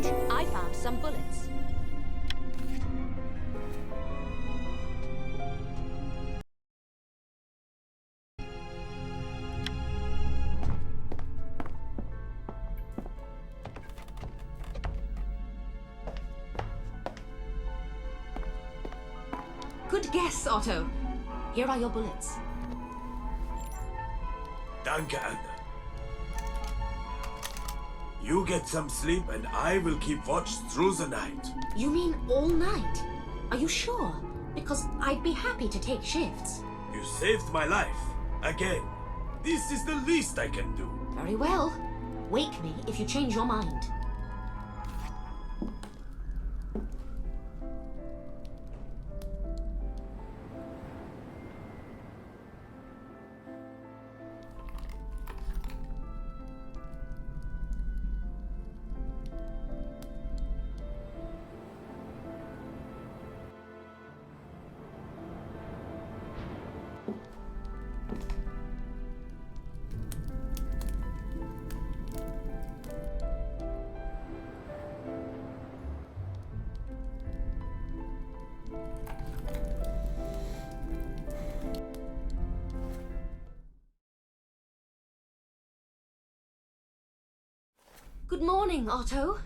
Great! I found some bullets. Good guess, Otto. Here are your bullets. Danke, Anna. You get some sleep and I will keep watch through the night. You mean all night? Are you sure? Because I'd be happy to take shifts. You saved my life. Again. This is the least I can do. Very well. Wake me if you change your mind. Good morning, Otto.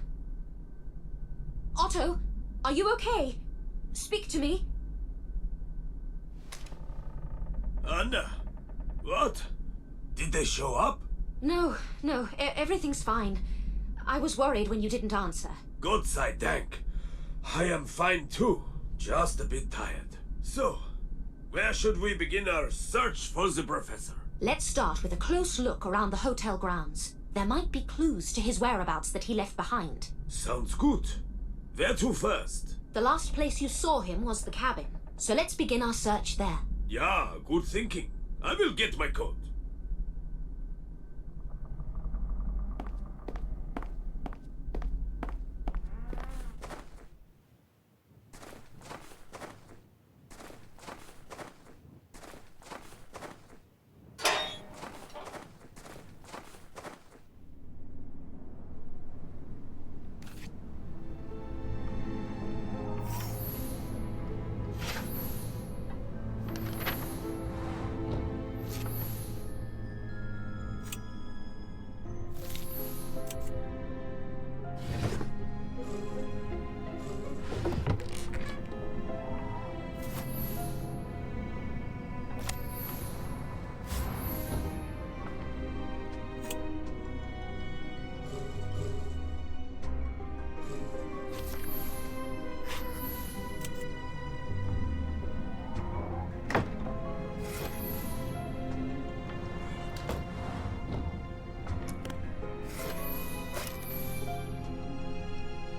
Otto, are you okay? Speak to me. Anna, what? Did they show up? No, everything's fine. I was worried when you didn't answer. Gott sei Dank. I am fine too, just a bit tired. So, where should we begin our search for the professor? Let's start with a close look around the hotel grounds. There might be clues to his whereabouts that he left behind. Sounds good. Where to first? The last place you saw him was the cabin, so let's begin our search there. Yeah, good thinking. I will get my coat.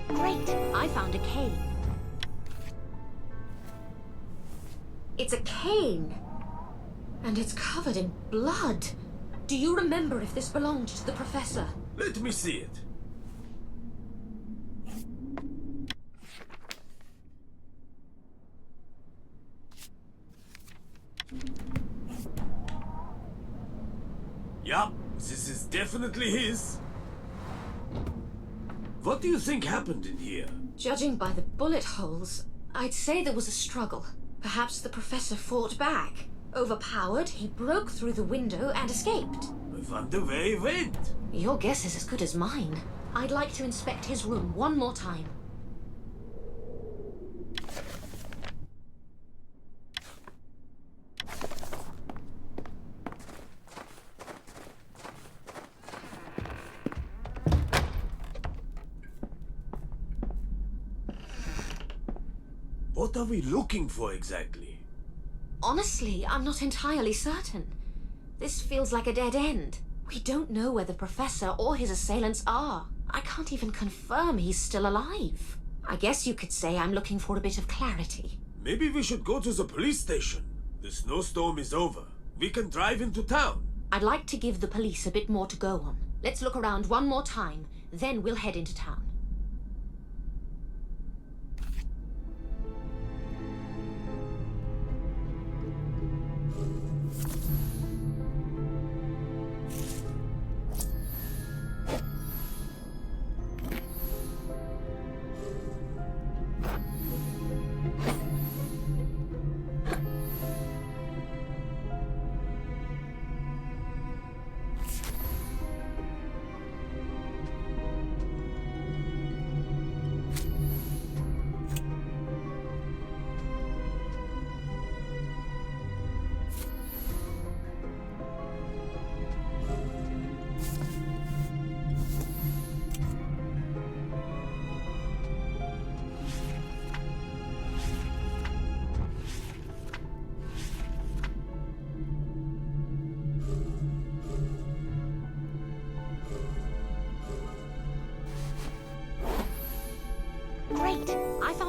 Great! I found a cane. It's a cane! And it's covered in blood. Do you remember if this belonged to the professor? Let me see it. Yup, this is definitely his. What do you think happened in here? Judging by the bullet holes, I'd say there was a struggle. Perhaps the professor fought back. Overpowered, he broke through the window and escaped. I wonder where he went. Your guess is as good as mine. I'd like to inspect his room one more time. What are we looking for exactly? Honestly, I'm not entirely certain. This feels like a dead end. We don't know where the professor or his assailants are. I can't even confirm he's still alive. I guess you could say I'm looking for a bit of clarity. Maybe we should go to the police station. The snowstorm is over. We can drive into town. I'd like to give the police a bit more to go on. Let's look around one more time, then we'll head into town.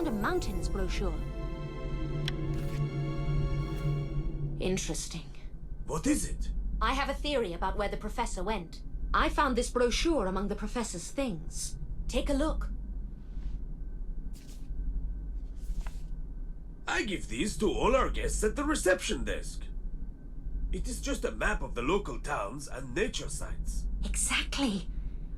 found a mountains brochure. Interesting. What is it? I have a theory about where the professor went. I found this brochure among the professor's things. Take a look. I give these to all our guests at the reception desk. It is just a map of the local towns and nature sites. Exactly.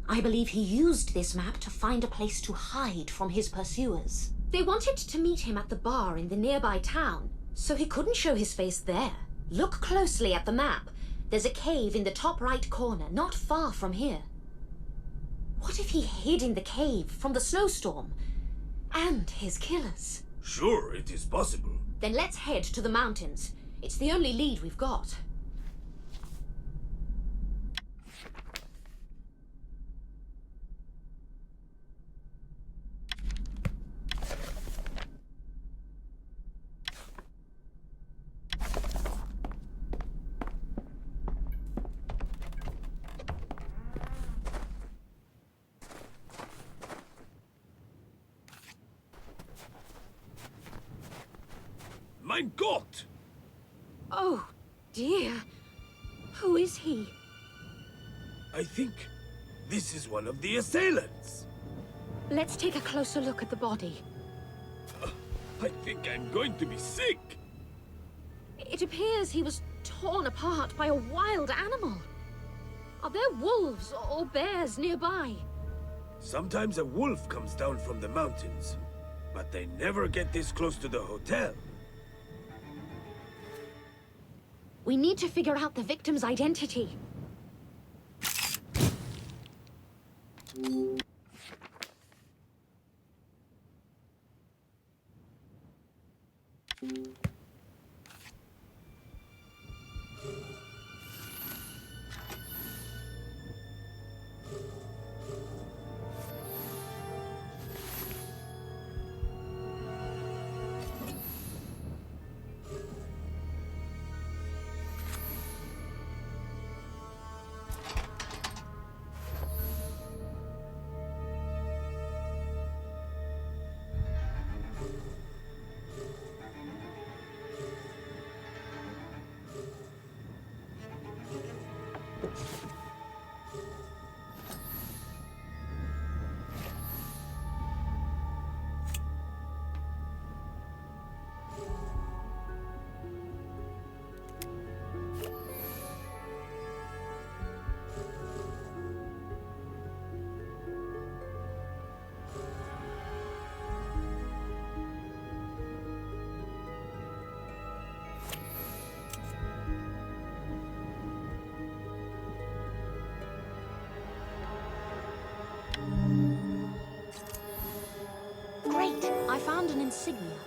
I believe he used this map to find a place to hide from his pursuers. They wanted to meet him at the bar in the nearby town, so he couldn't show his face there. Look closely at the map. There's a cave in the top right corner, not far from here. What if he hid in the cave from the snowstorm and his killers? Sure, it is possible. Then let's head to the mountains. It's the only lead we've got. Mein Gott! Oh, dear. Who is he? I think this is one of the assailants. Let's take a closer look at the body. I think I'm going to be sick. It appears he was torn apart by a wild animal. Are there wolves or bears nearby? Sometimes a wolf comes down from the mountains, but they never get this close to the hotel. We need to figure out the victim's identity. Great! I found an insignia.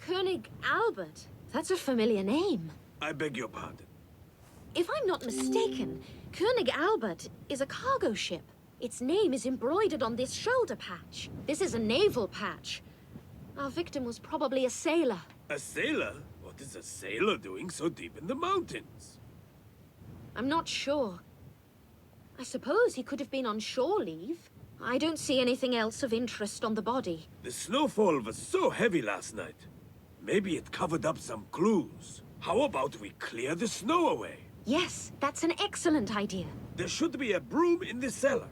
König Albert. That's a familiar name. I beg your pardon. If I'm not mistaken, König Albert is a cargo ship. Its name is embroidered on this shoulder patch. This is a naval patch. Our victim was probably a sailor. A sailor? What is a sailor doing so deep in the mountains? I'm not sure. I suppose he could have been on shore leave. I don't see anything else of interest on the body. The snowfall was so heavy last night. Maybe it covered up some clues. How about we clear the snow away? Yes, that's an excellent idea. There should be a broom in the cellar.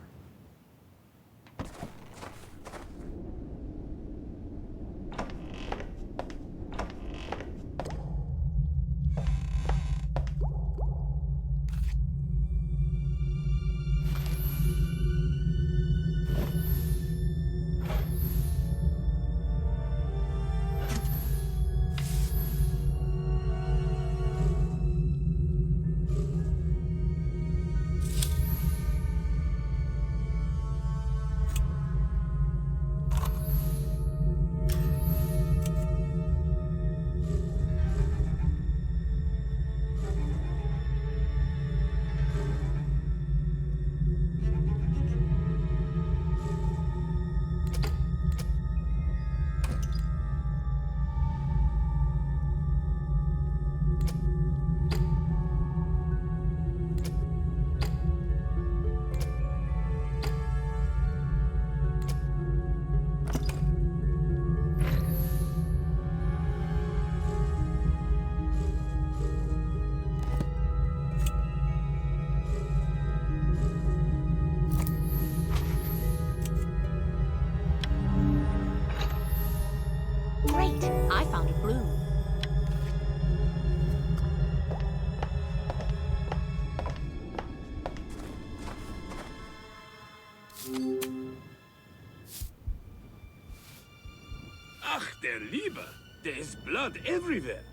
der Liebe. There is blood everywhere.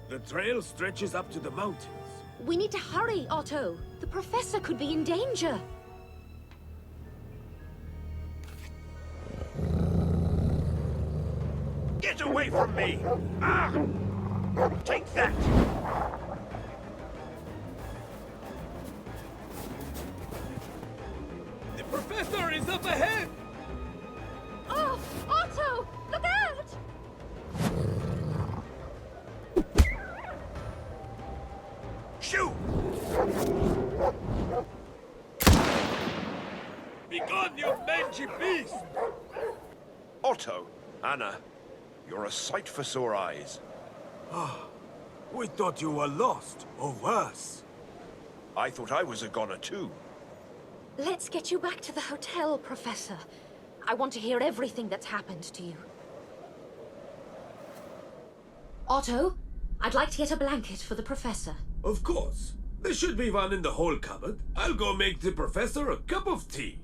The trail stretches up to the mountains. We need to hurry, Otto. The professor could be in danger. Get away from me! Ah! Take that! The professor is up ahead! Oh, Otto! Look out! Shoot! Begone, you mangy beast! Otto, Anna, you're a sight for sore eyes. We thought you were lost, or worse. I thought I was a goner too. Let's get you back to the hotel, Professor. I want to hear everything that's happened to you. Otto, I'd like to get a blanket for the Professor. Of course. There should be one in the whole cupboard. I'll go make the professor a cup of tea.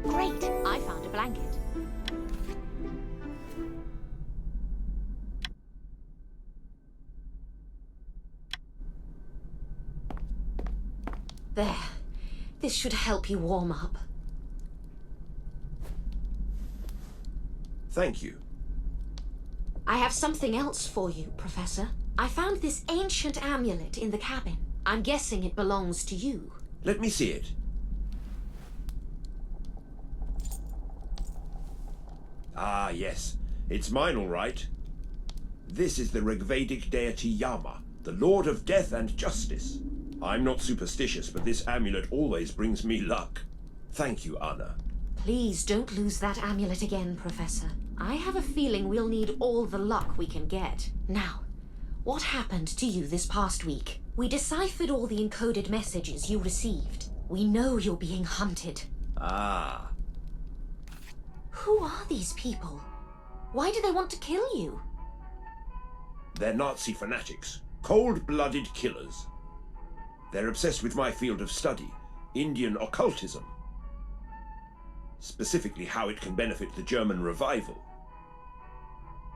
Great! I found a blanket. There. This should help you warm up. Thank you. I have something else for you, Professor. I found this ancient amulet in the cabin. I'm guessing it belongs to you. Let me see it. Ah, yes. It's mine, all right. This is the Rigvedic deity Yama, the Lord of Death and Justice. I'm not superstitious, but this amulet always brings me luck. Thank you, Anna. Please don't lose that amulet again, Professor. I have a feeling we'll need all the luck we can get. Now, what happened to you this past week? We deciphered all the encoded messages you received. We know you're being hunted. Ah. Who are these people? Why do they want to kill you? They're Nazi fanatics. Cold-blooded killers. They're obsessed with my field of study, Indian occultism. Specifically how it can benefit the German revival.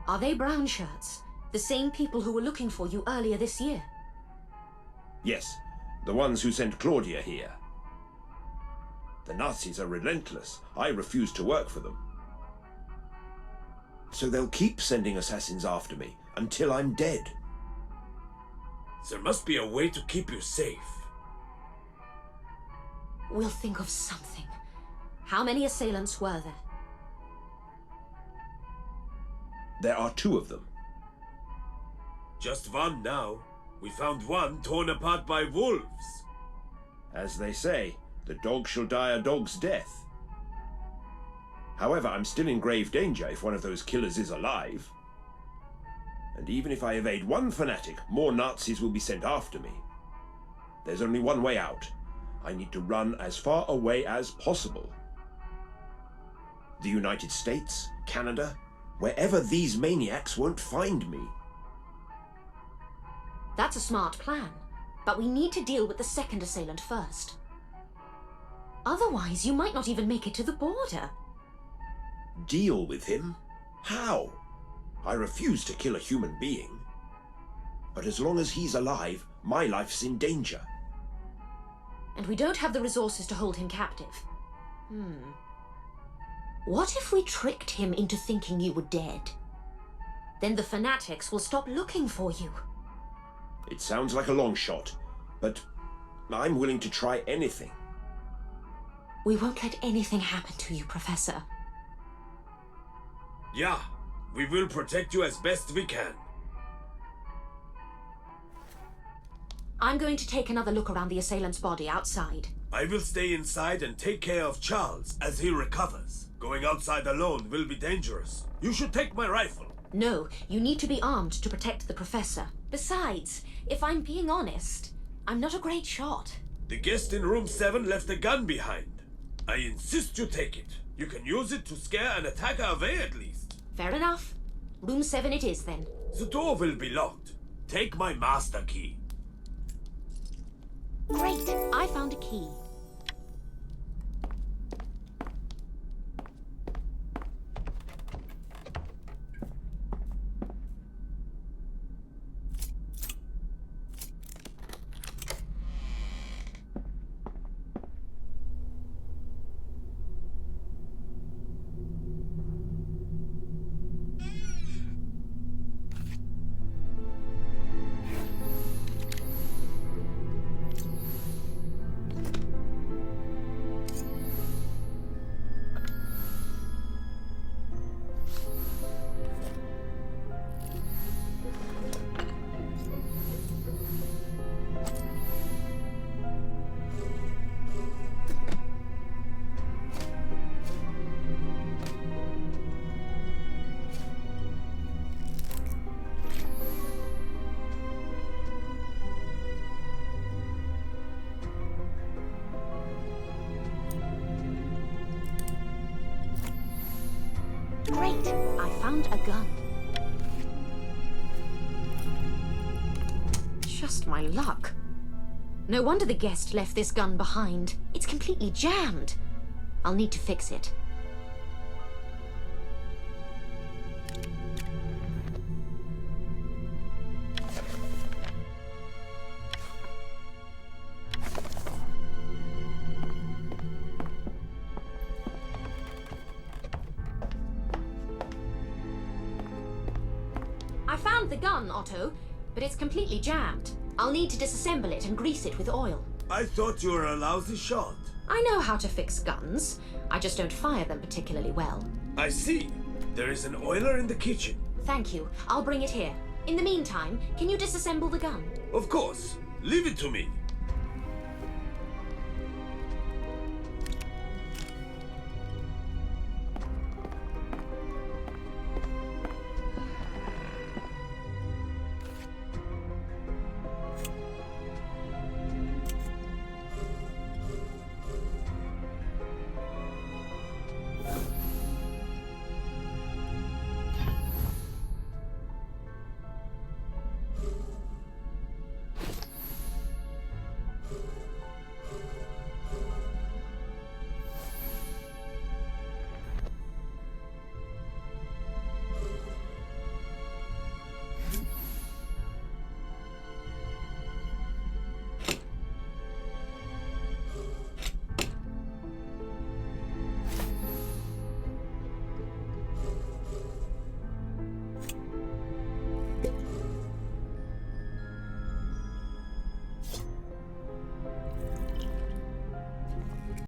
Are they brown shirts? The same people who were looking for you earlier this year? Yes, the ones who sent Claudia here. The Nazis are relentless. I refuse to work for them. So they'll keep sending assassins after me until I'm dead. There must be a way to keep you safe. We'll think of something. How many assailants were there? There are 2 of them. Just one now. We found one torn apart by wolves. As they say, the dog shall die a dog's death. However, I'm still in grave danger if one of those killers is alive. And even if I evade one fanatic, more Nazis will be sent after me. There's only one way out. I need to run as far away as possible. The United States, Canada, wherever these maniacs won't find me. That's a smart plan, but we need to deal with the second assailant first. Otherwise, you might not even make it to the border. Deal with him? How? I refuse to kill a human being. But as long as he's alive, my life's in danger. and we don't have the resources to hold him captive. What if we tricked him into thinking you were dead? Then the fanatics will stop looking for you. It sounds like a long shot, but I'm willing to try anything. We won't let anything happen to you, Professor. Yeah, we will protect you as best we can. I'm going to take another look around the assailant's body outside. I will stay inside and take care of Charles as he recovers. Going outside alone will be dangerous. You should take my rifle. No, you need to be armed to protect the Professor. Besides, if I'm being honest, I'm not a great shot. The guest in room 7 left a gun behind. I insist you take it. You can use it to scare an attacker away at least. Fair enough. Room 7 it is then. The door will be locked. Take my master key. Great, I found a key. Great! I found a gun. Just my luck. No wonder the guest left this gun behind. It's completely jammed. I'll need to fix it. I found the gun, Otto, but it's completely jammed. I'll need to disassemble it and grease it with oil. I thought you were a lousy shot. I know how to fix guns. I just don't fire them particularly well. I see. There is an oiler in the kitchen. Thank you. I'll bring it here. In the meantime, can you disassemble the gun? Of course. Leave it to me.